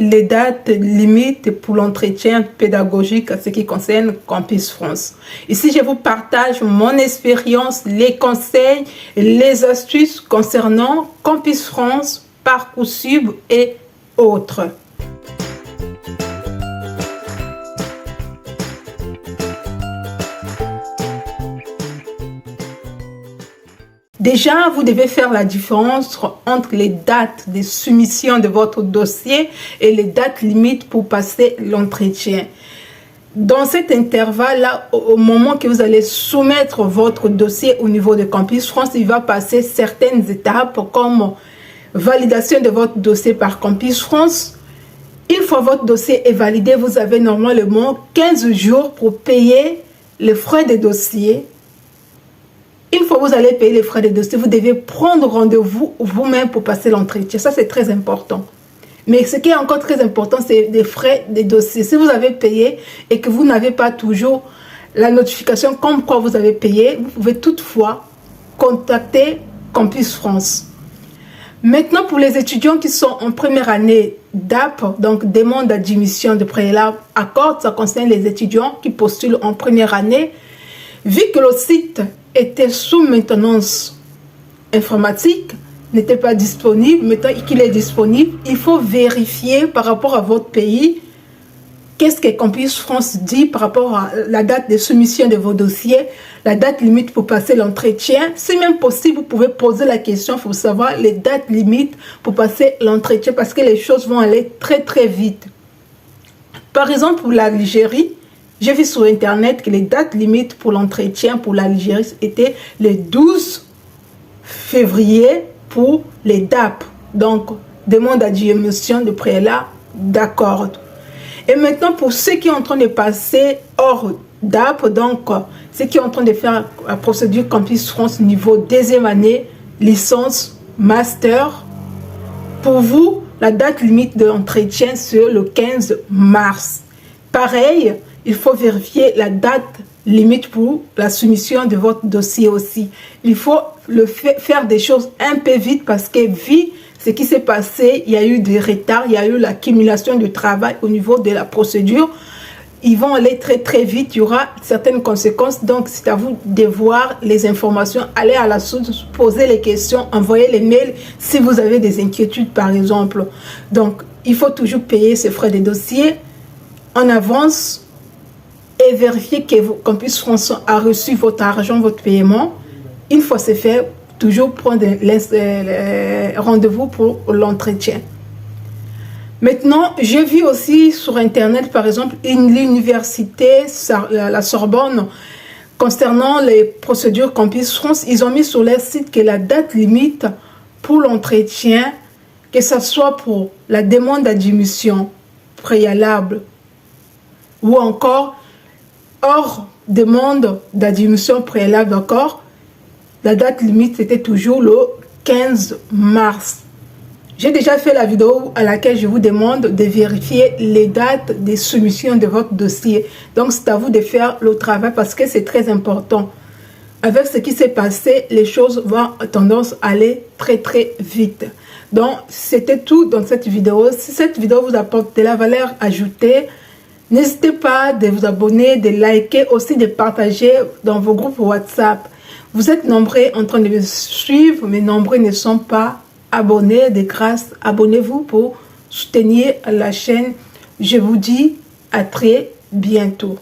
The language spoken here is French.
les dates limites pour l'entretien pédagogique à ce qui concerne Campus France. Ici, je vous partage mon expérience, les conseils, les astuces concernant Campus France, Parcoursup et autres. Déjà, vous devez faire la différence entre les dates de soumission de votre dossier et les dates limites pour passer l'entretien. Dans cet intervalle-là, au moment que vous allez soumettre votre dossier au niveau de Campus France, il va passer certaines étapes comme validation de votre dossier par Campus France. Une fois votre dossier est validé, vous avez normalement 15 jours pour payer les frais de dossier. Une fois que vous allez payer les frais de dossier, vous devez prendre rendez-vous vous-même pour passer l'entretien. Ça, c'est très important. Mais ce qui est encore très important, c'est les frais de dossier. Si vous avez payé et que vous n'avez pas toujours la notification comme quoi vous avez payé, vous pouvez toutefois contacter Campus France. Maintenant, pour les étudiants qui sont en première année DAP, donc demande d'admission de préalable, accord, ça concerne les étudiants qui postulent en première année. Vu que le site était sous maintenance informatique, n'était pas disponible, maintenant qu'il est disponible, il faut vérifier par rapport à votre pays qu'est-ce que Campus France dit par rapport à la date de soumission de vos dossiers, la date limite pour passer l'entretien. Si même possible, vous pouvez poser la question, il faut savoir les dates limites pour passer l'entretien parce que les choses vont aller très très vite. Par exemple, pour l'Algérie, j'ai vu sur Internet que les dates limites pour l'entretien pour l'Algérie étaient le 12 février pour les DAP. Donc, demande d'admission de préalable d'accord. Et maintenant, pour ceux qui sont en train de passer hors DAP, donc ceux qui sont en train de faire la procédure Campus France niveau deuxième année, licence, master, pour vous, la date limite de l'entretien, c'est le 15 mars. Pareil, il faut vérifier la date limite pour la soumission de votre dossier aussi. Il faut faire des choses un peu vite parce que vu ce qui s'est passé, il y a eu des retards, il y a eu l'accumulation de travail au niveau de la procédure. Ils vont aller très très vite, il y aura certaines conséquences. Donc c'est à vous de voir les informations, aller à la source, poser les questions, envoyer les mails si vous avez des inquiétudes par exemple. Donc il faut toujours payer ces frais de dossier en avance et vérifier que Campus France a reçu votre argent, votre paiement. Une fois c'est fait, toujours prendre rendez-vous pour l'entretien. Maintenant, j'ai vu aussi sur Internet, par exemple, l'université, la Sorbonne, concernant les procédures Campus France, ils ont mis sur leur site que la date limite pour l'entretien, que ce soit pour la demande d'admission préalable ou encore hors demande d'admission préalable encore, la date limite était toujours le 15 mars. J'ai déjà fait la vidéo à laquelle je vous demande de vérifier les dates de soumission de votre dossier. Donc c'est à vous de faire le travail parce que c'est très important. Avec ce qui s'est passé, les choses vont tendance à aller très très vite. Donc c'était tout dans cette vidéo. Si cette vidéo vous apporte de la valeur ajoutée, n'hésitez pas de vous abonner, de liker, aussi de partager dans vos groupes WhatsApp. Vous êtes nombreux en train de me suivre, mais nombreux ne sont pas abonnés. De grâce, abonnez-vous pour soutenir la chaîne. Je vous dis à très bientôt.